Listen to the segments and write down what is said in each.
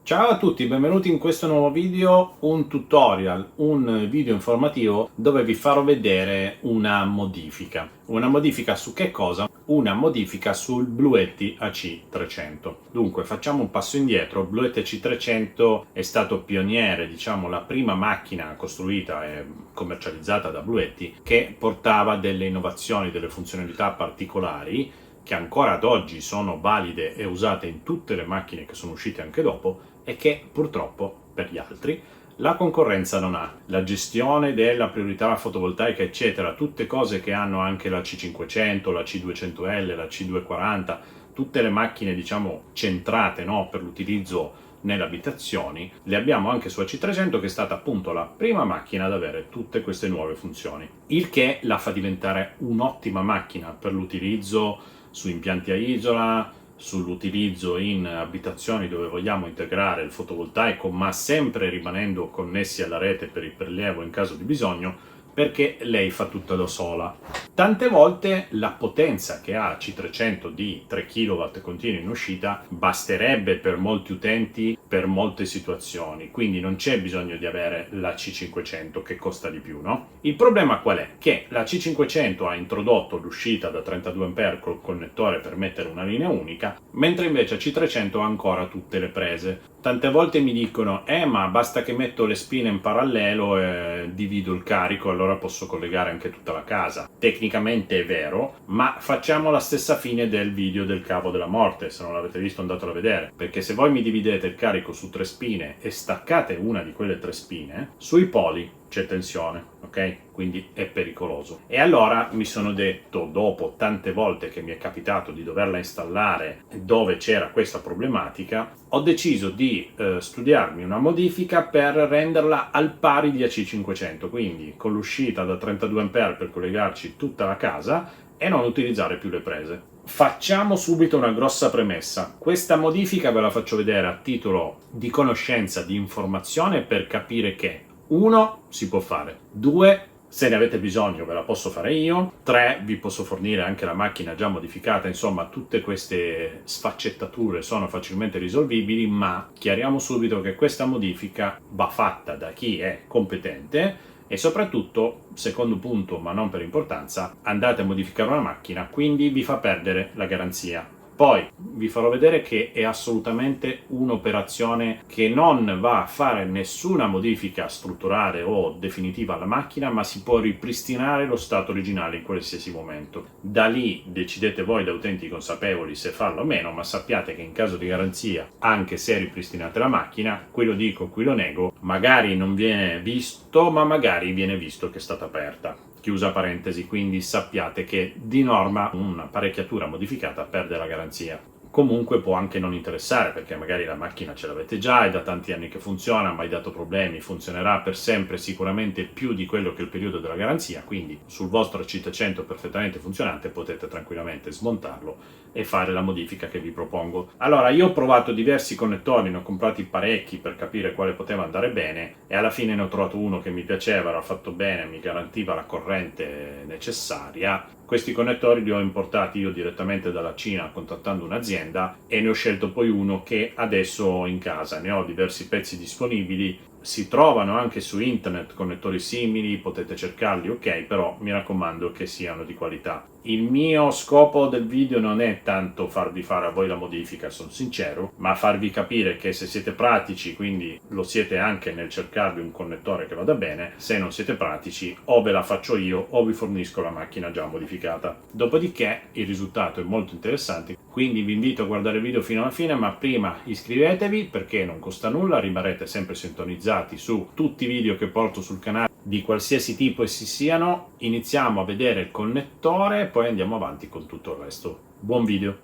Ciao a tutti, benvenuti in questo nuovo video, un tutorial, un video informativo dove vi farò vedere una modifica. Una modifica su che cosa? Una modifica sul Bluetti AC300. Dunque, facciamo un passo indietro. Bluetti AC300 è stato pioniere, diciamo, la prima macchina costruita e commercializzata da Bluetti che portava delle innovazioni, delle funzionalità particolari che ancora ad oggi sono valide e usate in tutte le macchine che sono uscite anche dopo e che purtroppo per gli altri la concorrenza non ha. La gestione della priorità fotovoltaica eccetera, tutte cose che hanno anche la C500, la C200L, la C240, tutte le macchine diciamo centrate, no, per l'utilizzo nelle abitazioni, le abbiamo anche su AC300 che è stata appunto la prima macchina ad avere tutte queste nuove funzioni, il che la fa diventare un'ottima macchina per l'utilizzo su impianti a isola, sull'utilizzo in abitazioni dove vogliamo integrare il fotovoltaico ma sempre rimanendo connessi alla rete per il prelievo in caso di bisogno, perché lei fa tutto da sola. Tante volte la potenza che ha C300 di 3 kW continui in uscita basterebbe per molti utenti, per molte situazioni, quindi non c'è bisogno di avere la C500 che costa di più, no? Il problema qual è? Che la C500 ha introdotto l'uscita da 32 A col connettore per mettere una linea unica, mentre invece C300 ha ancora tutte le prese. Tante volte mi dicono ma basta che metto le spine in parallelo e divido il carico, allora posso collegare anche tutta la casa. Tecnicamente è vero, ma facciamo la stessa fine del video del cavo della morte. Se non l'avete visto andatelo a vedere, perché se voi mi dividete il carico su 3 spine e staccate una di quelle 3 spine, sui poli c'è tensione, ok? Quindi è pericoloso. E allora mi sono detto, dopo tante volte che mi è capitato di doverla installare dove c'era questa problematica, ho deciso di studiarmi una modifica per renderla al pari di AC500, quindi con l'uscita da 32 A per collegarci tutta la casa e non utilizzare più le prese. Facciamo subito una grossa premessa. Questa modifica ve la faccio vedere a titolo di conoscenza, di informazione, per capire che 1. Si può fare, 2. Se ne avete bisogno ve la posso fare io, 3. Vi posso fornire anche la macchina già modificata, insomma tutte queste sfaccettature sono facilmente risolvibili, ma chiariamo subito che questa modifica va fatta da chi è competente e soprattutto, secondo punto ma non per importanza, andate a modificare una macchina, quindi vi fa perdere la garanzia. Poi vi farò vedere che è assolutamente un'operazione che non va a fare nessuna modifica strutturale o definitiva alla macchina, ma si può ripristinare lo stato originale in qualsiasi momento. Da lì decidete voi da utenti consapevoli se farlo o meno, ma sappiate che in caso di garanzia, anche se ripristinate la macchina, qui lo dico, qui lo nego, magari non viene visto, ma magari viene visto che è stata aperta. Chiusa parentesi, quindi sappiate che di norma un'apparecchiatura modificata perde la garanzia. Comunque può anche non interessare, perché magari la macchina ce l'avete già, è da tanti anni che funziona, mai dato problemi, funzionerà per sempre, sicuramente più di quello che è il periodo della garanzia, quindi sul vostro C300 perfettamente funzionante potete tranquillamente smontarlo e fare la modifica che vi propongo. Allora, io ho provato diversi connettori, ne ho comprati parecchi per capire quale poteva andare bene e alla fine ne ho trovato uno che mi piaceva, era fatto bene, mi garantiva la corrente necessaria. Questi connettori li ho importati io direttamente dalla Cina contattando un'azienda e ne ho scelto poi uno che adesso ho in casa. Ne ho diversi pezzi disponibili, si trovano anche su internet connettori simili, potete cercarli, ok, però mi raccomando che siano di qualità. Il mio scopo del video non è tanto farvi fare a voi la modifica, sono sincero, ma farvi capire che se siete pratici, quindi lo siete anche nel cercarvi un connettore che vada bene, se non siete pratici o ve la faccio io o vi fornisco la macchina già modificata. Dopodiché il risultato è molto interessante, quindi vi invito a guardare il video fino alla fine, ma prima iscrivetevi perché non costa nulla, rimarrete sempre sintonizzati su tutti i video che porto sul canale di qualsiasi tipo essi siano. Iniziamo a vedere il connettore e poi andiamo avanti con tutto il resto. Buon video.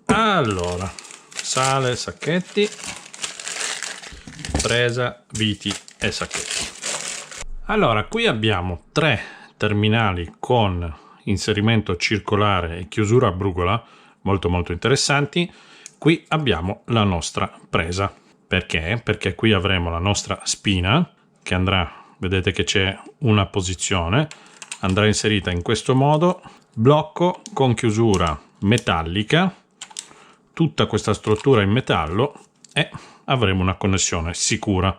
Allora, sale, sacchetti, presa, viti e sacchetti. Allora, qui abbiamo 3 terminali con inserimento circolare e chiusura a brugola, molto interessanti. Qui abbiamo la nostra presa. Perché? Perché qui avremo la nostra spina che andrà, vedete che c'è una posizione, andrà inserita in questo modo, blocco con chiusura metallica, tutta questa struttura in metallo e avremo una connessione sicura.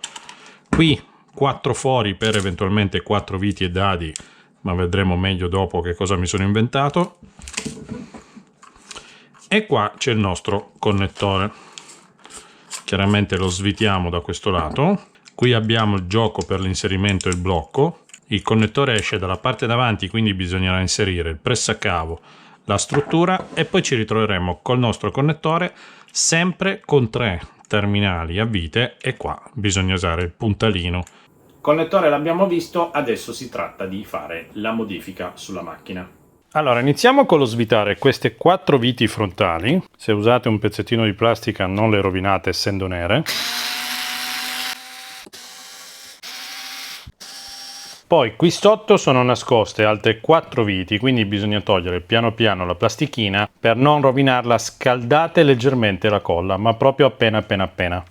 Qui 4 fori per eventualmente 4 viti e dadi, ma vedremo meglio dopo che cosa mi sono inventato. E qua c'è il nostro connettore. Chiaramente lo svitiamo da questo lato. Qui abbiamo il gioco per l'inserimento e il blocco. Il connettore esce dalla parte davanti, quindi bisognerà inserire il pressacavo, la struttura e poi ci ritroveremo col nostro connettore sempre con 3 terminali a vite e qua bisogna usare il puntalino. Connettore l'abbiamo visto, adesso si tratta di fare la modifica sulla macchina. Allora, iniziamo con lo svitare queste 4 viti frontali. Se usate un pezzettino di plastica non le rovinate essendo nere. Poi qui sotto sono nascoste altre 4 viti, quindi bisogna togliere piano piano la plastichina per non rovinarla. Scaldate leggermente la colla, ma proprio appena.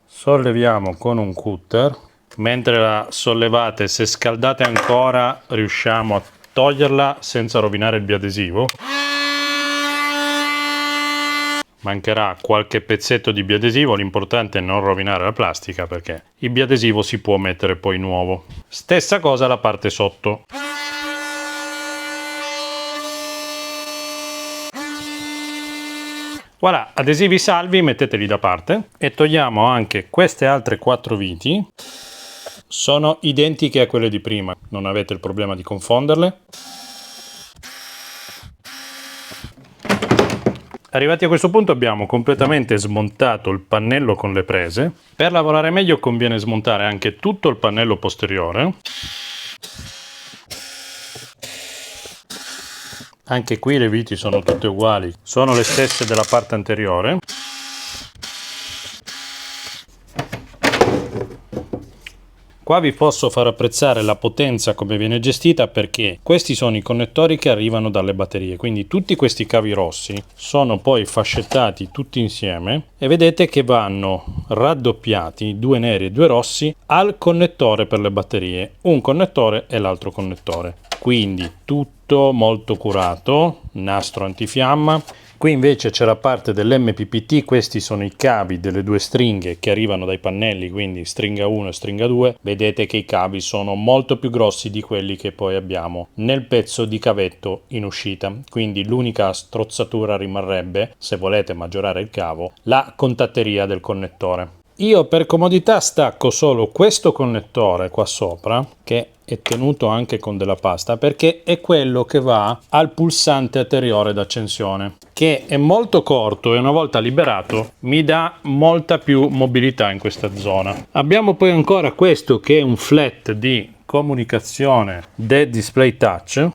Solleviamo con un cutter. Mentre la sollevate, se scaldate ancora, riusciamo a toglierla senza rovinare il biadesivo. Mancherà qualche pezzetto di biadesivo, l'importante è non rovinare la plastica perché il biadesivo si può mettere poi nuovo. Stessa cosa la parte sotto. Voilà, adesivi salvi metteteli da parte e togliamo anche queste altre 4 viti. Sono identiche a quelle di prima, non avete il problema di confonderle. Arrivati a questo punto abbiamo completamente smontato il pannello con le prese. Per lavorare meglio conviene smontare anche tutto il pannello posteriore. Anche qui le viti sono tutte uguali, sono le stesse della parte anteriore. Qua vi posso far apprezzare la potenza come viene gestita perché questi sono i connettori che arrivano dalle batterie, quindi tutti questi cavi rossi sono poi fascettati tutti insieme e vedete che vanno raddoppiati, 2 neri e 2 rossi, al connettore per le batterie, un connettore e l'altro connettore. Quindi tutto molto curato, nastro antifiamma. Qui invece c'è la parte dell'MPPT, questi sono i cavi delle 2 stringhe che arrivano dai pannelli, quindi stringa 1 e stringa 2. Vedete che i cavi sono molto più grossi di quelli che poi abbiamo nel pezzo di cavetto in uscita, quindi l'unica strozzatura rimarrebbe, se volete maggiorare il cavo, la contatteria del connettore. Io per comodità stacco solo questo connettore qua sopra, che è tenuto anche con della pasta, perché è quello che va al pulsante anteriore d'accensione, che è molto corto e una volta liberato mi dà molta più mobilità in questa zona. Abbiamo poi ancora questo che è un flat di comunicazione del display touch.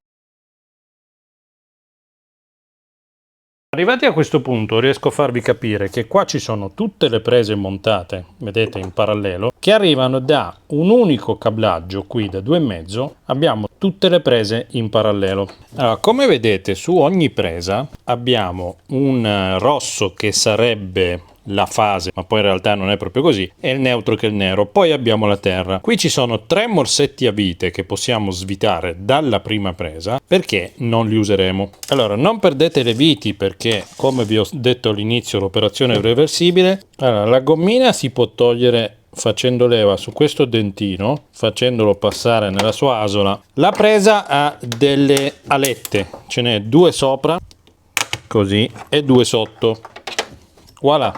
Arrivati a questo punto riesco a farvi capire che qua ci sono tutte le prese montate, vedete in parallelo, che arrivano da un unico cablaggio qui da 2,5, abbiamo tutte le prese in parallelo. Allora, come vedete su ogni presa abbiamo un rosso che sarebbe la fase, ma poi in realtà non è proprio così, è il neutro che è il nero, poi abbiamo la terra. Qui ci sono 3 morsetti a vite che possiamo svitare dalla prima presa perché non li useremo. Allora non perdete le viti perché, come vi ho detto all'inizio, l'operazione è reversibile. Allora, la gommina si può togliere facendo leva su questo dentino, facendolo passare nella sua asola. La presa ha delle alette, ce n'è 2 sopra così e 2 sotto. Voilà,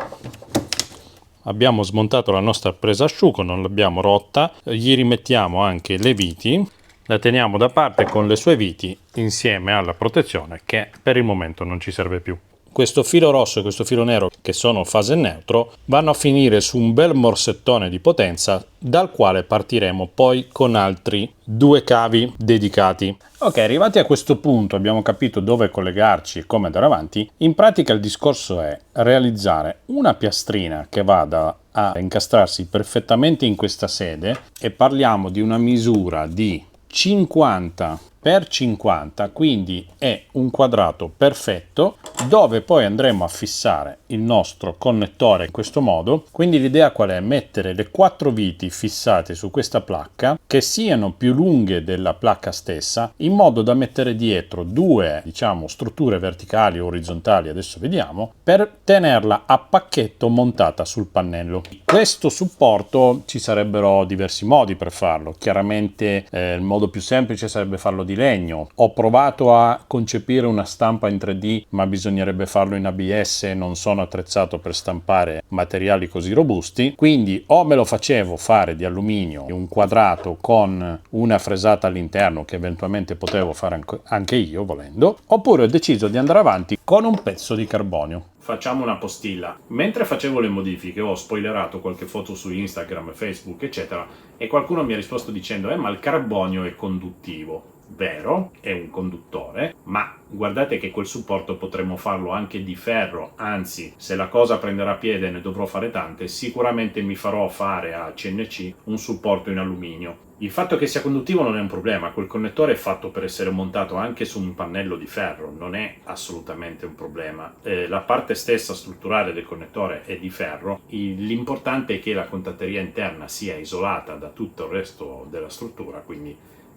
abbiamo smontato la nostra presa asciugo, non l'abbiamo rotta, gli rimettiamo anche le viti, la teniamo da parte con le sue viti insieme alla protezione che per il momento non ci serve più. Questo filo rosso e questo filo nero, che sono fase neutro, vanno a finire su un bel morsettone di potenza dal quale partiremo poi con altri 2 cavi dedicati. Ok, arrivati a questo punto abbiamo capito dove collegarci e come andare avanti. In pratica il discorso è realizzare una piastrina che vada a incastrarsi perfettamente in questa sede e parliamo di una misura di 50 per 50, quindi è un quadrato perfetto dove poi andremo a fissare il nostro connettore in questo modo. Quindi l'idea qual è? Mettere le 4 viti fissate su questa placca che siano più lunghe della placca stessa, in modo da mettere dietro due, diciamo, strutture verticali o orizzontali, adesso vediamo, per tenerla a pacchetto montata sul pannello. Questo supporto ci sarebbero diversi modi per farlo. Chiaramente il modo più semplice sarebbe farlo di legno. Ho provato a concepire una stampa in 3D, ma bisognerebbe farlo in ABS, non sono attrezzato per stampare materiali così robusti, quindi o me lo facevo fare di alluminio, un quadrato con una fresata all'interno che eventualmente potevo fare anche io volendo, oppure ho deciso di andare avanti con un pezzo di carbonio. Facciamo una postilla. Mentre facevo le modifiche ho spoilerato qualche foto su Instagram, Facebook, eccetera, e qualcuno mi ha risposto dicendo ma il carbonio è conduttivo. Vero, è un conduttore, ma guardate che quel supporto potremmo farlo anche di ferro, anzi, se la cosa prenderà piede e ne dovrò fare tante, sicuramente mi farò fare a CNC un supporto in alluminio. Il fatto che sia conduttivo non è un problema, quel connettore è fatto per essere montato anche su un pannello di ferro, non è assolutamente un problema. La parte stessa strutturale del connettore è di ferro, l'importante è che la contatteria interna sia isolata da tutto il resto della struttura, quindi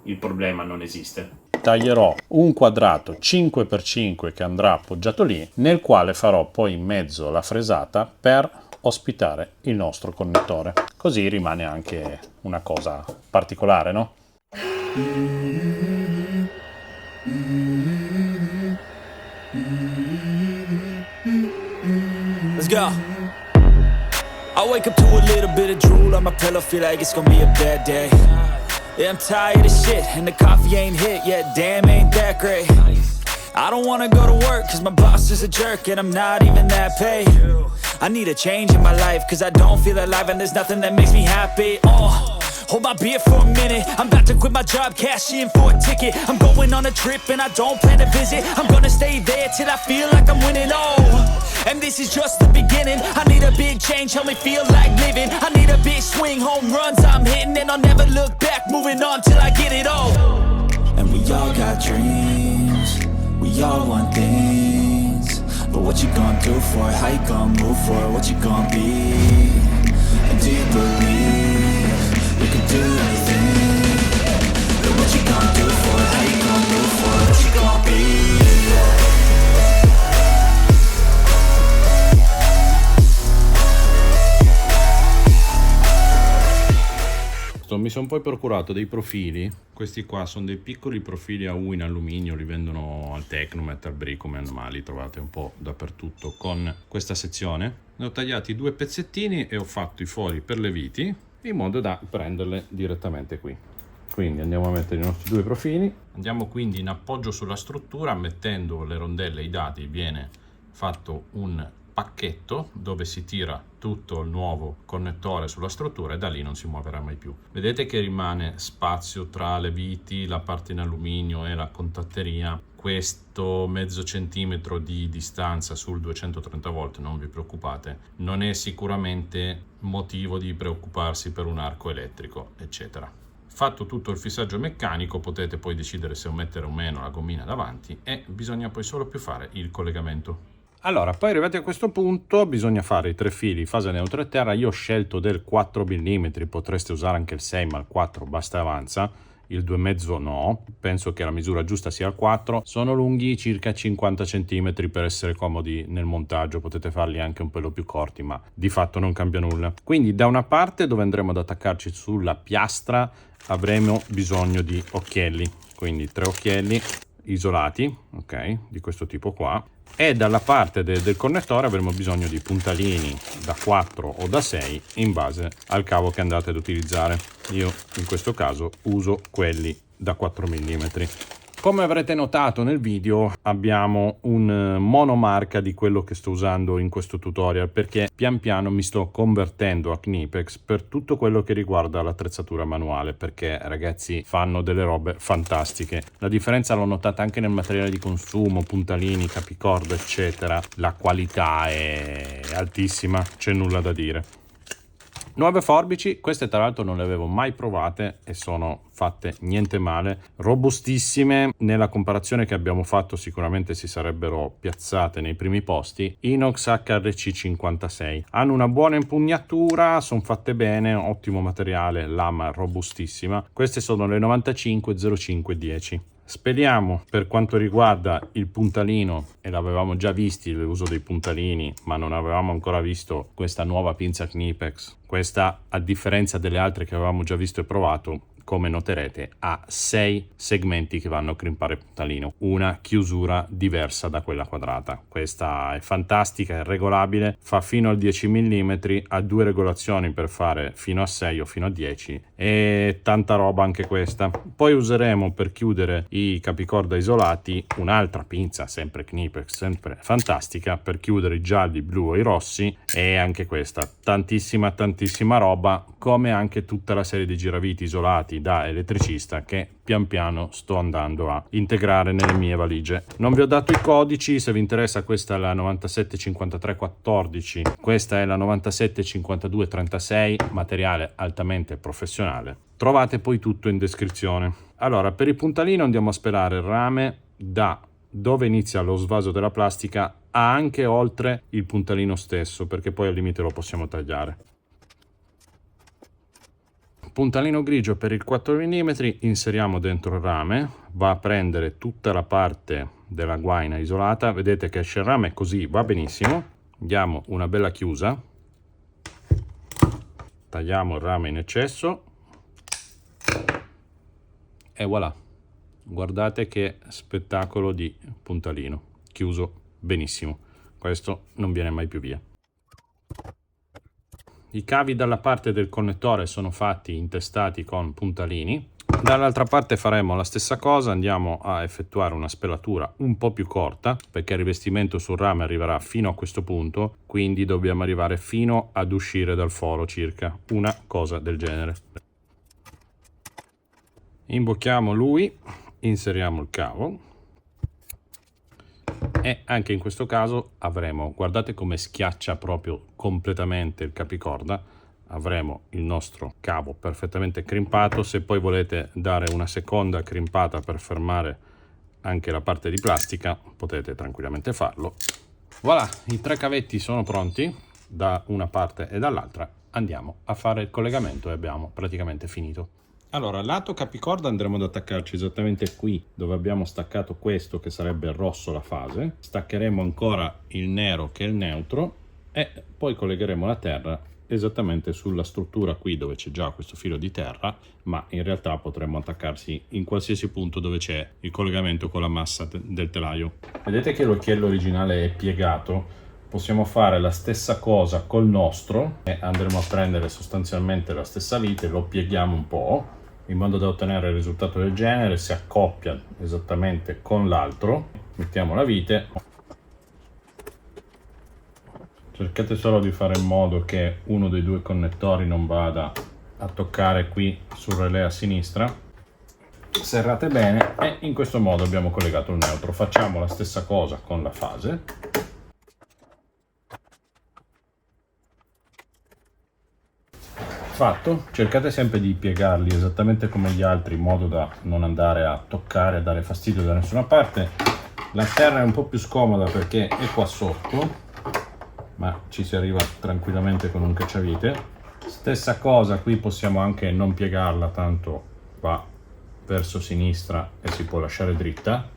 il problema non esiste. Taglierò un quadrato 5x5 che andrà appoggiato lì, nel quale farò poi in mezzo la fresata per ospitare il nostro connettore. Così rimane anche una cosa particolare, no? Let's go. I wake up to a little bit of drool on my pillow, feel like it's gonna be a bad day. Yeah, I'm tired of shit, and the coffee ain't hit yet, damn, ain't that great. I don't wanna go to work, cause my boss is a jerk, and I'm not even that paid. I need a change in my life, cause I don't feel alive, and there's nothing that makes me happy. Hold my beer for a minute, I'm about to quit my job, cash in for a ticket. I'm going on a trip, and I don't plan to visit. I'm gonna stay there till I feel like I'm winning, and this is just the beginning. I need a big change, help me feel like living. I need a big swing, home runs I'm hitting, and I'll never look back, moving on till I get it all. And we all got dreams, we all want things, but what you gonna do for it? How you gonna move for it? What you gonna be? And do you believe you can do anything? But what you gonna do for it? How you gonna move for it? What you gonna be? Mi sono poi procurato dei profili, questi qua sono dei piccoli profili a U in alluminio, li vendono al Tecnomet, al Bricoman, ma li trovate un po' dappertutto con questa sezione. Ne ho tagliati 2 pezzettini e ho fatto i fori per le viti in modo da prenderle direttamente qui. Quindi andiamo a mettere i nostri 2 profili, andiamo quindi in appoggio sulla struttura, mettendo le rondelle e i dati viene fatto un pacchetto dove si tira tutto il nuovo connettore sulla struttura e da lì non si muoverà mai più. Vedete che rimane spazio tra le viti, la parte in alluminio e la contatteria. Questo mezzo centimetro di distanza sul 230 volt, non vi preoccupate, non è sicuramente motivo di preoccuparsi per un arco elettrico, eccetera. Fatto tutto il fissaggio meccanico, potete poi decidere se mettere o meno la gommina davanti e bisogna poi solo più fare il collegamento. Allora, poi arrivati a questo punto bisogna fare i 3 fili fase neutra e terra. Io ho scelto del 4 mm, potreste usare anche il 6, ma il 4 basta e avanza, il 2,5 no, penso che la misura giusta sia il 4. Sono lunghi circa 50 cm per essere comodi nel montaggio, potete farli anche un pelo più corti, ma di fatto non cambia nulla. Quindi da una parte dove andremo ad attaccarci sulla piastra avremo bisogno di occhielli, quindi 3 occhielli isolati, ok, di questo tipo qua. E dalla parte del connettore avremo bisogno di puntalini da 4 o da 6 in base al cavo che andate ad utilizzare. Io in questo caso uso quelli da 4 mm. Come avrete notato nel video abbiamo un monomarca di quello che sto usando in questo tutorial, perché pian piano mi sto convertendo a Knipex per tutto quello che riguarda l'attrezzatura manuale, perché ragazzi fanno delle robe fantastiche. La differenza l'ho notata anche nel materiale di consumo, puntalini, capicorda eccetera, la qualità è altissima, c'è nulla da dire. Nuove forbici, queste tra l'altro non le avevo mai provate e sono fatte niente male, robustissime. Nella comparazione che abbiamo fatto sicuramente si sarebbero piazzate nei primi posti. Inox HRC 56, hanno una buona impugnatura, sono fatte bene, ottimo materiale, lama robustissima. Queste sono le 95 05 10. Spediamo per quanto riguarda il puntalino, e l'avevamo già visti l'uso dei puntalini, ma non avevamo ancora visto questa nuova pinza Knipex. Questa, a differenza delle altre che avevamo già visto e provato, come noterete, ha 6 segmenti che vanno a crimpare il puntalino, una chiusura diversa da quella quadrata. Questa è fantastica, è regolabile, fa fino al 10 mm, ha 2 regolazioni per fare fino a 6 o fino a 10, e tanta roba anche questa. Poi useremo per chiudere i capicorda isolati un'altra pinza, sempre Knipex, sempre fantastica, per chiudere i gialli, i blu o i rossi, e anche questa tantissima roba, come anche tutta la serie di giraviti isolati da elettricista che pian piano sto andando a integrare nelle mie valigie. Non vi ho dato i codici, se vi interessa questa è la 97 53 14, questa è la 97 52 36, materiale altamente professionale. Trovate poi tutto in descrizione. Allora, per il puntalino andiamo a spelare il rame da dove inizia lo svaso della plastica a anche oltre il puntalino stesso, perché poi al limite lo possiamo tagliare. Puntalino grigio per il 4 mm, inseriamo dentro il rame, va a prendere tutta la parte della guaina isolata, vedete che esce il rame così, va benissimo. Diamo una bella chiusa, tagliamo il rame in eccesso e voilà, guardate che spettacolo di puntalino, chiuso benissimo, questo non viene mai più via. I cavi dalla parte del connettore sono fatti intestati con puntalini. Dall'altra parte faremo la stessa cosa, andiamo a effettuare una spelatura un po' più corta, perché il rivestimento sul rame arriverà fino a questo punto, quindi dobbiamo arrivare fino ad uscire dal foro, circa una cosa del genere. Imbocchiamo lui, inseriamo il cavo, e anche in questo caso avremo, guardate come schiaccia proprio completamente il capicorda, avremo il nostro cavo perfettamente crimpato. Se poi volete dare una seconda crimpata per fermare anche la parte di plastica, potete tranquillamente farlo. Voilà, i 3 cavetti sono pronti da una parte e dall'altra, andiamo a fare il collegamento e abbiamo praticamente finito. Allora, lato capicorda andremo ad attaccarci esattamente qui dove abbiamo staccato questo, che sarebbe il rosso, la fase. Staccheremo ancora il nero, che è il neutro, e poi collegheremo la terra esattamente sulla struttura qui dove c'è già questo filo di terra, ma in realtà potremmo attaccarsi in qualsiasi punto dove c'è il collegamento con la massa del telaio. Vedete che l'occhiello originale è piegato? Possiamo fare la stessa cosa col nostro e andremo a prendere sostanzialmente la stessa vite, lo pieghiamo un po' in modo da ottenere il risultato del genere, si accoppia esattamente con l'altro, mettiamo la vite, cercate solo di fare in modo che uno dei 2 connettori non vada a toccare qui sul relè a sinistra, serrate bene e in questo modo abbiamo collegato il neutro. Facciamo la stessa cosa con la fase. Fatto, cercate sempre di piegarli esattamente come gli altri in modo da non andare a toccare, a dare fastidio da nessuna parte. La terra è un po' più scomoda perché è qua sotto, ma ci si arriva tranquillamente con un cacciavite. Stessa cosa, qui possiamo anche non piegarla, tanto va verso sinistra e si può lasciare dritta.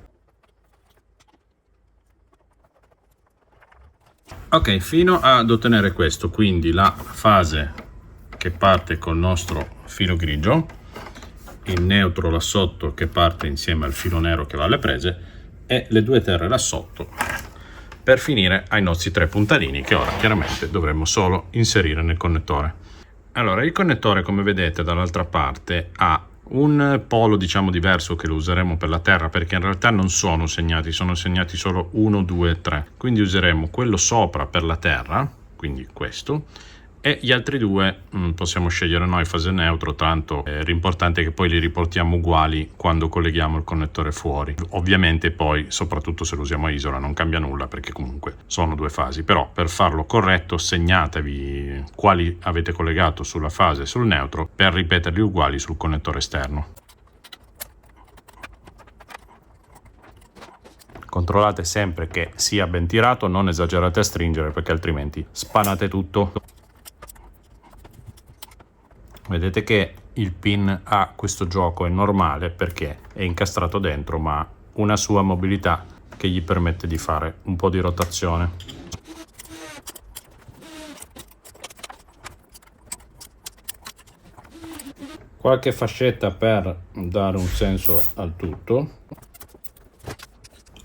Ok, fino ad ottenere questo, quindi la fase che parte col nostro filo grigio, il neutro là sotto che parte insieme al filo nero che va alle prese e le 2 terre là sotto, per finire ai nostri 3 puntalini che ora chiaramente dovremmo solo inserire nel connettore. Allora, il connettore, come vedete dall'altra parte, ha un polo diciamo diverso che lo useremo per la terra, perché in realtà non sono segnati solo 1, 2 e 3, quindi useremo quello sopra per la terra, quindi questo, e gli altri due possiamo scegliere noi fase neutro, tanto l'importante è che poi li riportiamo uguali quando colleghiamo il connettore fuori. Ovviamente poi, soprattutto se lo usiamo a isola, non cambia nulla perché comunque sono due fasi, però per farlo corretto segnatevi quali avete collegato sulla fase e sul neutro per ripeterli uguali sul connettore esterno. Controllate sempre che sia ben tirato, non esagerate a stringere perché altrimenti spanate tutto. Vedete che il pin ha questo gioco, è normale perché è incastrato dentro, ma una sua mobilità che gli permette di fare un po' di rotazione. Qualche fascetta per dare un senso al tutto.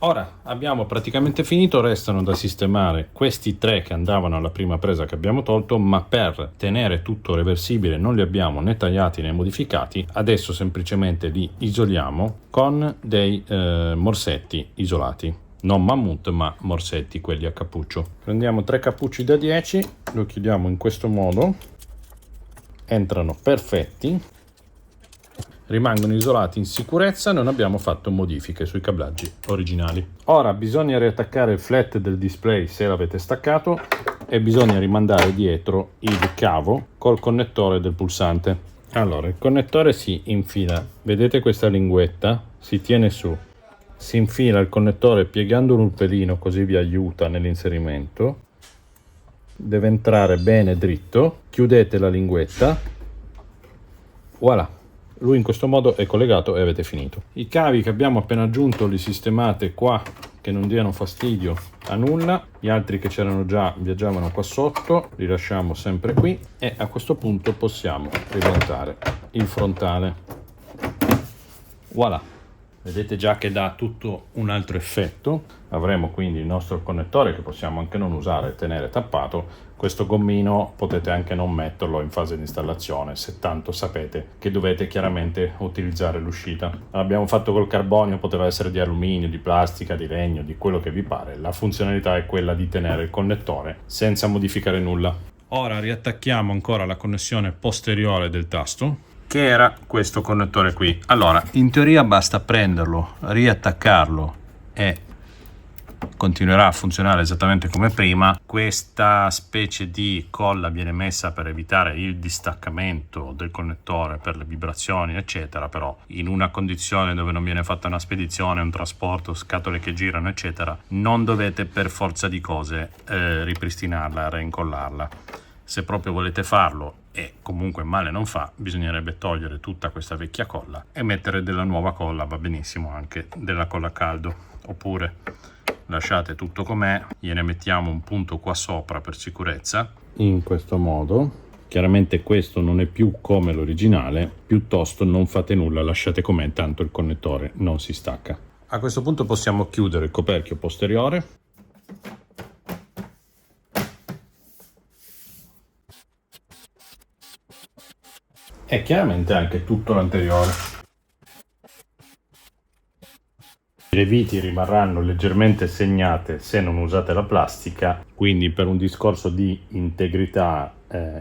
Ora abbiamo praticamente finito, restano da sistemare questi tre che andavano alla prima presa che abbiamo tolto, ma per tenere tutto reversibile non li abbiamo né tagliati né modificati, adesso semplicemente li isoliamo con dei morsetti isolati, non mammut ma morsetti, quelli a cappuccio. Prendiamo 3 cappucci da 10, lo chiudiamo in questo modo, entrano perfetti, rimangono isolati in sicurezza, non abbiamo fatto modifiche sui cablaggi originali. Ora bisogna riattaccare il flat del display se l'avete staccato e bisogna rimandare dietro il cavo col connettore del pulsante. Allora, il connettore si infila, vedete questa linguetta? Si tiene su, si infila il connettore piegandolo un pelino così vi aiuta nell'inserimento, deve entrare bene dritto, chiudete la linguetta, voilà. Lui in questo modo è collegato e avete finito. I cavi che abbiamo appena aggiunto li sistemate qua che non diano fastidio a nulla, gli altri che c'erano già viaggiavano qua sotto, li lasciamo sempre qui e a questo punto possiamo rimontare il frontale. Voilà, vedete già che dà tutto un altro effetto. Avremo quindi il nostro connettore che possiamo anche non usare e tenere tappato. Questo gommino potete anche non metterlo in fase di installazione se tanto sapete che dovete chiaramente utilizzare l'uscita. L'abbiamo fatto col carbonio, poteva essere di alluminio, di plastica, di legno, di quello che vi pare. La funzionalità è quella di tenere il connettore senza modificare nulla. Ora riattacchiamo ancora la connessione posteriore del tasto, che era questo connettore qui. Allora, in teoria basta prenderlo, riattaccarlo e continuerà a funzionare esattamente come prima. Questa specie di colla viene messa per evitare il distaccamento del connettore per le vibrazioni eccetera, però in una condizione dove non viene fatta una spedizione, un trasporto, scatole che girano eccetera, non dovete per forza di cose ripristinarla, reincollarla. Se proprio volete farlo e comunque male non fa, bisognerebbe togliere tutta questa vecchia colla e mettere della nuova colla, va benissimo anche della colla a caldo, oppure lasciate tutto com'è, gliene mettiamo un punto qua sopra per sicurezza, in questo modo. Chiaramente questo non è più come l'originale, piuttosto non fate nulla, lasciate com'è, tanto il connettore non si stacca. A questo punto possiamo chiudere il coperchio posteriore. E chiaramente anche tutto l'anteriore. Le viti rimarranno leggermente segnate se non usate la plastica, quindi per un discorso di integrità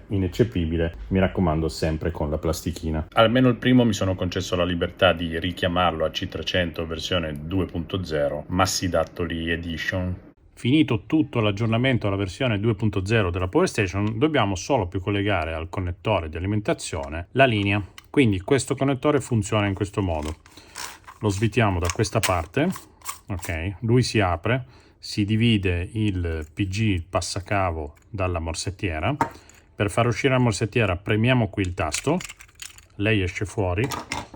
ineccepibile mi raccomando sempre con la plastichina. Almeno il primo mi sono concesso la libertà di richiamarlo a C300 versione 2.0 Massidattoli Edition. Finito tutto l'aggiornamento alla versione 2.0 della PowerStation, dobbiamo solo più collegare al connettore di alimentazione la linea. Quindi questo connettore funziona in questo modo. Lo svitiamo da questa parte, ok? Lui si apre, si divide il PG, il passacavo, dalla morsettiera. Per far uscire la morsettiera premiamo qui il tasto, lei esce fuori,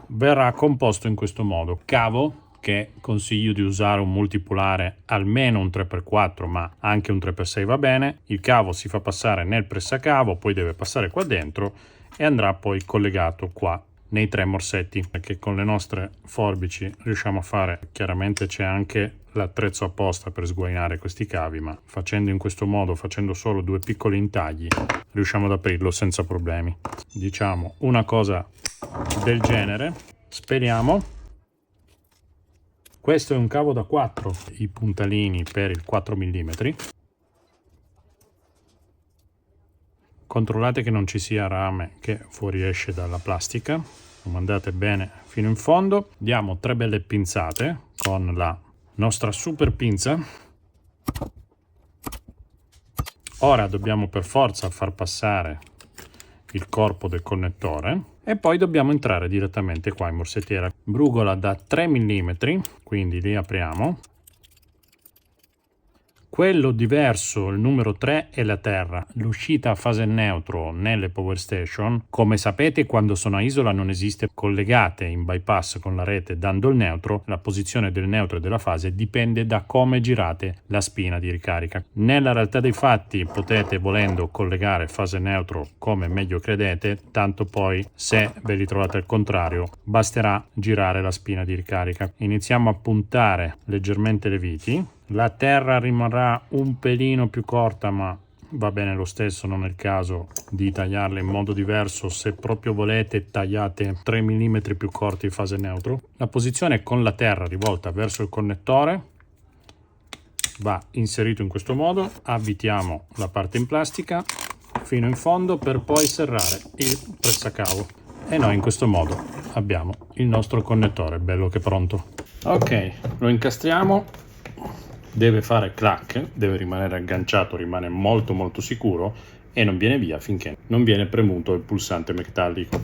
verrà composto in questo modo. Cavo, che consiglio di usare un multipolare almeno un 3x4 ma anche un 3x6 va bene. Il cavo si fa passare nel pressacavo, poi deve passare qua dentro e andrà poi collegato qua nei 3 morsetti, perché con le nostre forbici riusciamo a fare. Chiaramente c'è anche l'attrezzo apposta per sguainare questi cavi, ma facendo in questo modo, facendo solo 2 piccoli intagli, riusciamo ad aprirlo senza problemi. Diciamo una cosa del genere, speriamo. Questo è un cavo da 4, i puntalini per il 4 mm. Controllate che non ci sia rame che fuoriesce dalla plastica, lo mandate bene fino in fondo, diamo 3 belle pinzate con la nostra super pinza. Ora dobbiamo per forza far passare il corpo del connettore e poi dobbiamo entrare direttamente qua in morsettiera. Brugola da 3 mm, quindi li apriamo. Quello diverso, il numero 3, è la terra. L'uscita a fase neutro nelle power station, come sapete, quando sono a isola non esiste. Collegate in bypass con la rete dando il neutro, la posizione del neutro e della fase dipende da come girate la spina di ricarica. Nella realtà dei fatti potete, volendo, collegare fase neutro come meglio credete, tanto poi se ve li trovate al contrario basterà girare la spina di ricarica. Iniziamo a puntare leggermente le viti. La terra rimarrà un pelino più corta, ma va bene lo stesso, non è il caso di tagliarla in modo diverso. Se proprio volete, tagliate 3 mm più corti in fase neutro. La posizione con la terra rivolta verso il connettore va inserito in questo modo. Avvitiamo la parte in plastica fino in fondo per poi serrare il pressacavo. E noi in questo modo abbiamo il nostro connettore bello che pronto. Ok, lo incastriamo. Deve fare clac, deve rimanere agganciato, rimane molto sicuro e non viene via finché non viene premuto il pulsante metallico.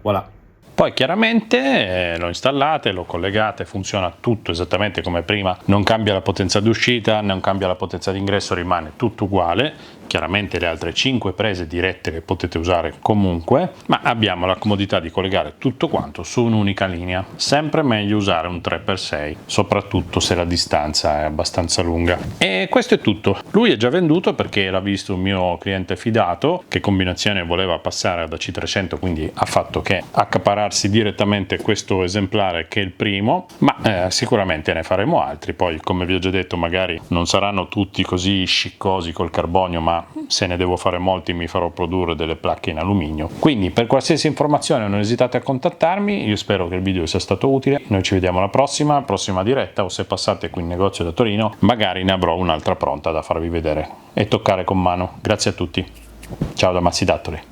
Voilà. Poi chiaramente lo installate, lo collegate, funziona tutto esattamente come prima, non cambia la potenza d'uscita, non cambia la potenza d'ingresso, rimane tutto uguale. Chiaramente le altre 5 prese dirette che potete usare comunque, ma abbiamo la comodità di collegare tutto quanto su un'unica linea. Sempre meglio usare un 3x6, soprattutto se la distanza è abbastanza lunga. E questo è tutto. Lui è già venduto perché l'ha visto un mio cliente fidato che combinazione voleva passare ad AC300, quindi ha fatto che accapararsi direttamente questo esemplare che è il primo, ma sicuramente ne faremo altri. Poi, come vi ho già detto, magari non saranno tutti così sciccosi col carbonio, ma se ne devo fare molti mi farò produrre delle placche in alluminio. Quindi per qualsiasi informazione non esitate a contattarmi. Io spero che il video sia stato utile. Noi ci vediamo alla prossima diretta, o se passate qui in negozio da Torino magari ne avrò un'altra pronta da farvi vedere e toccare con mano. Grazie a tutti, ciao da Massi Dattoli.